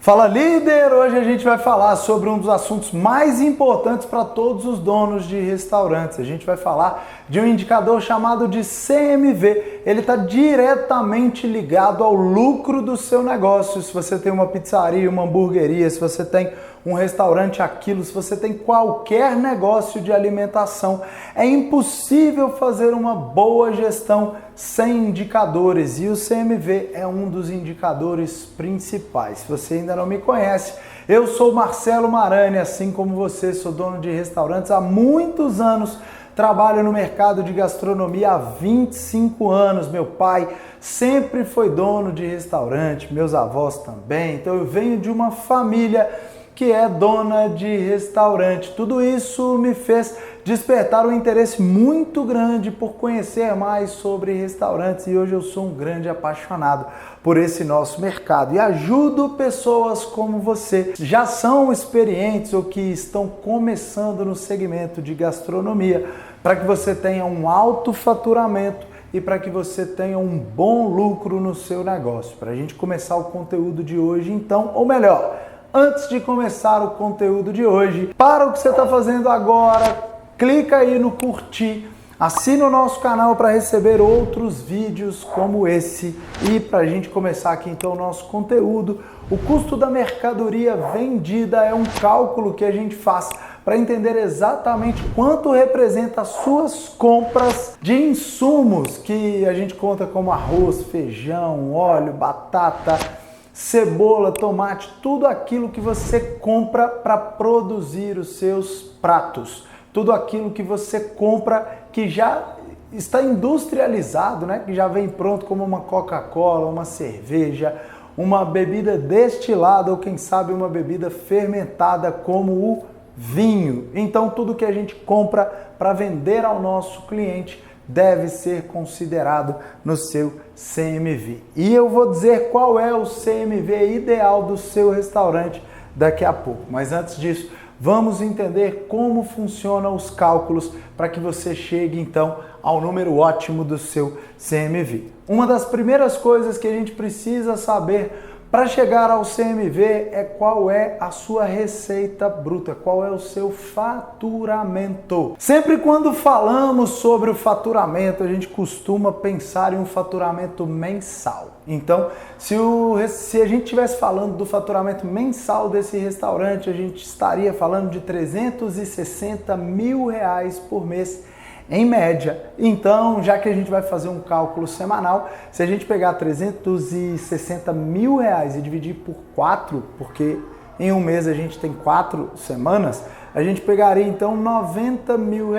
Fala líder! Hoje a gente vai falar sobre um dos assuntos mais importantes para todos os donos de restaurantes. A gente vai falar de um indicador chamado de CMV. Ele está diretamente ligado ao lucro do seu negócio. Se você tem uma pizzaria, uma hamburgueria, se você tem um restaurante aquilo, se você tem qualquer negócio de alimentação, é impossível fazer uma boa gestão sem indicadores e o CMV é um dos indicadores principais. Se você ainda não me conhece, eu sou Marcelo Marani, assim como você, sou dono de restaurantes há muitos anos, trabalho no mercado de gastronomia há 25 anos, meu pai sempre foi dono de restaurante, meus avós também, então eu venho de uma família que é dona de restaurante. Tudo isso me fez despertar um interesse muito grande por conhecer mais sobre restaurantes e hoje eu sou um grande apaixonado por esse nosso mercado e ajudo pessoas como você, que já são experientes ou que estão começando no segmento de gastronomia, para que você tenha um alto faturamento e para que você tenha um bom lucro no seu negócio. Para a gente começar o conteúdo de hoje então, ou melhor, antes de começar o conteúdo de hoje, para o que você está fazendo agora, clica aí no curtir, assina o nosso canal para receber outros vídeos como esse. E para a gente começar aqui então o nosso conteúdo, o custo da mercadoria vendida é um cálculo que a gente faz para entender exatamente quanto representa as suas compras de insumos que a gente conta como arroz, feijão, óleo, batata, cebola, tomate, tudo aquilo que você compra para produzir os seus pratos, tudo aquilo que você compra que já está industrializado, né? Que já vem pronto, como uma Coca-Cola, uma cerveja, uma bebida destilada ou quem sabe uma bebida fermentada como o vinho. Então tudo que a gente compra para vender ao nosso cliente deve ser considerado no seu CMV. E eu vou dizer qual é o CMV ideal do seu restaurante daqui a pouco. Mas antes disso, vamos entender como funcionam os cálculos para que você chegue então ao número ótimo do seu CMV. Uma das primeiras coisas que a gente precisa saber para chegar ao CMV é qual é a sua receita bruta, qual é o seu faturamento. Sempre quando falamos sobre o faturamento, a gente costuma pensar em um faturamento mensal. Então, se a gente estivesse falando do faturamento mensal desse restaurante, a gente estaria falando de R$360 mil por mês, em média. Então, já que a gente vai fazer um cálculo semanal, se a gente pegar R$360 mil e dividir por 4, porque em um mês a gente tem 4 semanas, a gente pegaria então R$90 mil.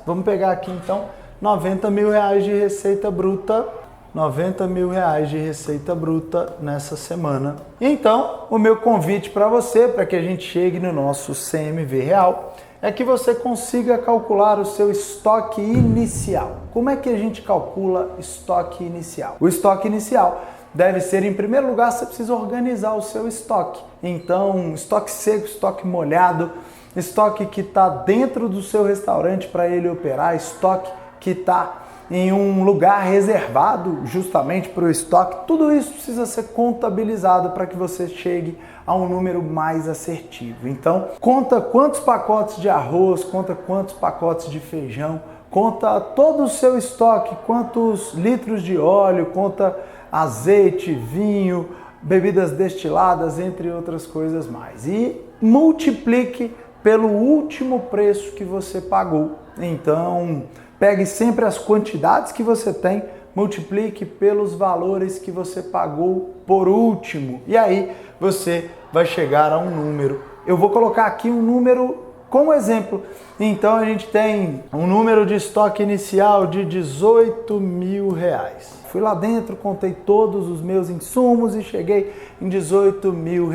Vamos pegar aqui então R$90 mil de receita bruta, R$90 mil de receita bruta nessa semana. Então, o meu convite para você, para que a gente chegue no nosso CMV real, é que você consiga calcular o seu estoque inicial. Como é que a gente calcula estoque inicial? O estoque inicial deve ser, em primeiro lugar, você precisa organizar o seu estoque. Então, estoque seco, estoque molhado, estoque que está dentro do seu restaurante para ele operar, estoque que está em um lugar reservado justamente para o estoque. Tudo isso precisa ser contabilizado para que você chegue a um número mais assertivo. Então, conta quantos pacotes de arroz, conta quantos pacotes de feijão, conta todo o seu estoque, quantos litros de óleo, conta azeite, vinho, bebidas destiladas, entre outras coisas mais. E multiplique pelo último preço que você pagou. Então, pegue sempre as quantidades que você tem, multiplique pelos valores que você pagou por último. E aí você vai chegar a um número. Eu vou colocar aqui um número como exemplo. Então a gente tem um número de estoque inicial de R$18 mil. Fui lá dentro, contei todos os meus insumos e cheguei em R$18 mil.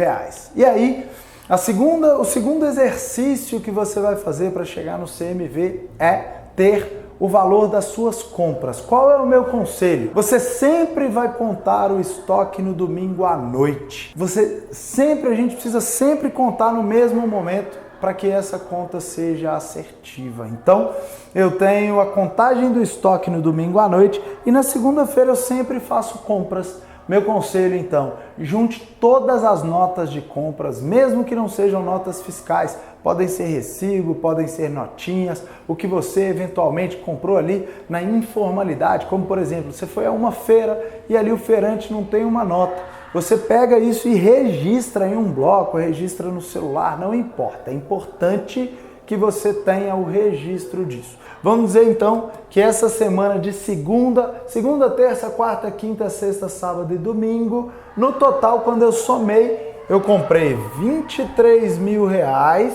E aí, o segundo exercício que você vai fazer para chegar no CMV é ter o valor das suas compras. Qual é o meu conselho? Você sempre vai contar o estoque no domingo à noite. A gente precisa sempre contar no mesmo momento para que essa conta seja assertiva. Então, eu tenho a contagem do estoque no domingo à noite e na segunda-feira eu sempre faço compras Meu conselho então, junte todas as notas de compras, mesmo que não sejam notas fiscais, podem ser recibo, podem ser notinhas, o que você eventualmente comprou ali na informalidade, como por exemplo, você foi a uma feira e ali o feirante não tem uma nota. Você pega isso e registra em um bloco, registra no celular, não importa, é importante que você tenha o registro disso. Vamos dizer então que essa semana de segunda, terça, quarta, quinta, sexta, sábado e domingo, no total, quando eu somei, eu comprei R$23.000,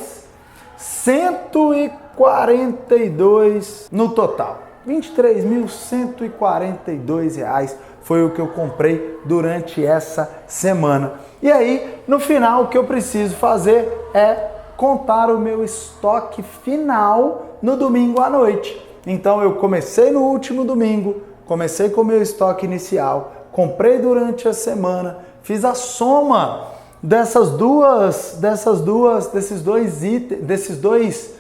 142 no total. R$23.142 foi o que eu comprei durante essa semana. E aí, no final, o que eu preciso fazer é contar o meu estoque final no domingo à noite. Então eu comecei no último domingo, comecei com o meu estoque inicial, comprei durante a semana, fiz a soma desses dois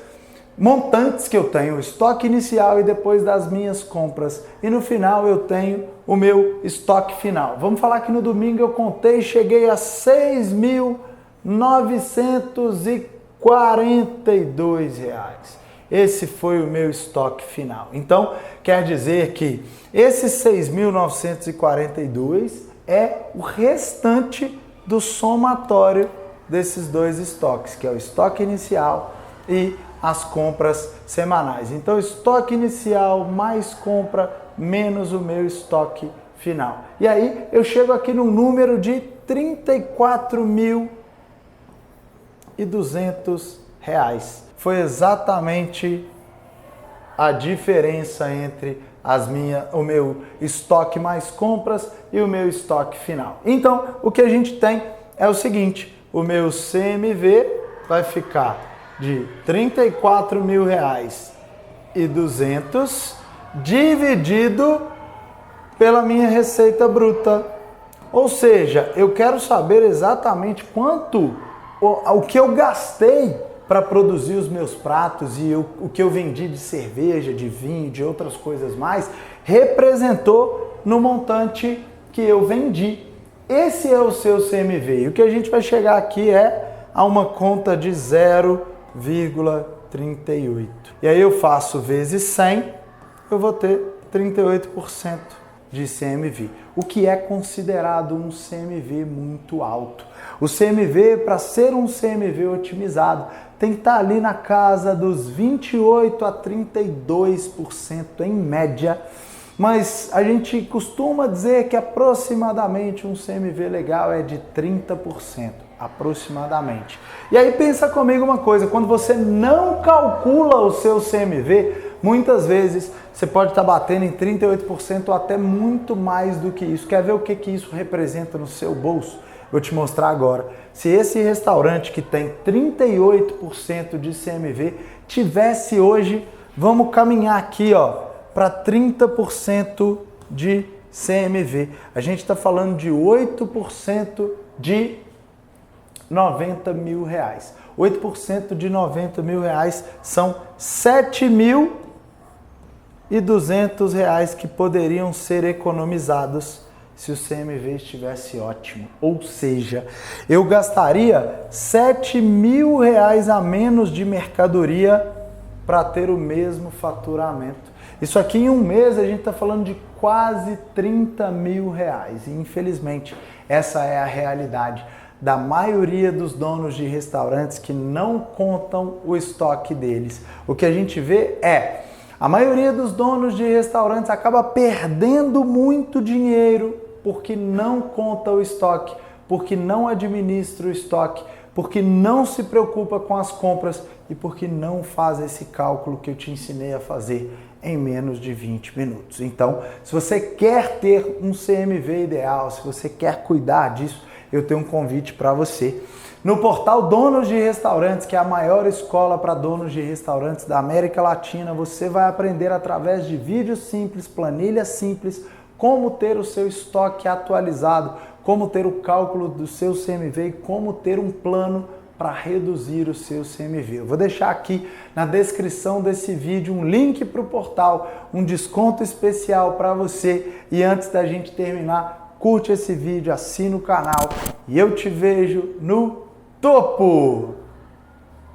montantes que eu tenho, o estoque inicial e depois das minhas compras. E no final eu tenho o meu estoque final. Vamos falar que no domingo eu contei e cheguei a R$6.942. Esse foi o meu estoque final. Então, quer dizer que esses 6.942 é o restante do somatório desses dois estoques, que é o estoque inicial e as compras semanais. Então, estoque inicial mais compra menos o meu estoque final. E aí, eu chego aqui no número de R$34.200. Foi exatamente a diferença entre o meu estoque mais compras e o meu estoque final. Então, o que a gente tem é o seguinte, o meu CMV vai ficar de R$34.200 dividido pela minha receita bruta. Ou seja, eu quero saber exatamente quanto o que eu gastei para produzir os meus pratos e o que eu vendi de cerveja, de vinho, de outras coisas mais, representou no montante que eu vendi. Esse é o seu CMV. E o que a gente vai chegar aqui é a uma conta de 0,38. E aí eu faço vezes 100, eu vou ter 38% de CMV, o que é considerado um CMV muito alto. O CMV, para ser um CMV otimizado, tem que estar ali na casa dos 28% a 32% em média, mas a gente costuma dizer que aproximadamente um CMV legal é de 30%, aproximadamente. E aí pensa comigo uma coisa, quando você não calcula o seu CMV, muitas vezes você pode estar batendo em 38% ou até muito mais do que isso. Quer ver o que isso representa no seu bolso? Vou te mostrar agora. Se esse restaurante que tem 38% de CMV tivesse hoje, vamos caminhar aqui para 30% de CMV. A gente está falando de 8% de R$90.000. 8% de R$90.000 são R$7.200 que poderiam ser economizados se o CMV estivesse ótimo. Ou seja, eu gastaria R$7.000 a menos de mercadoria para ter o mesmo faturamento. Isso aqui em um mês a gente está falando de quase R$30.000. E infelizmente essa é a realidade da maioria dos donos de restaurantes que não contam o estoque deles. O que a gente vê é a maioria dos donos de restaurantes acaba perdendo muito dinheiro porque não conta o estoque, porque não administra o estoque, porque não se preocupa com as compras e porque não faz esse cálculo que eu te ensinei a fazer em menos de 20 minutos. Então, se você quer ter um CMV ideal, se você quer cuidar disso, eu tenho um convite para você. No portal Donos de Restaurantes, que é a maior escola para donos de restaurantes da América Latina, você vai aprender através de vídeos simples, planilhas simples, como ter o seu estoque atualizado, como ter o cálculo do seu CMV e como ter um plano para reduzir o seu CMV. Eu vou deixar aqui na descrição desse vídeo um link para o portal, um desconto especial para você. E antes da gente terminar, curte esse vídeo, assina o canal e eu te vejo no topo!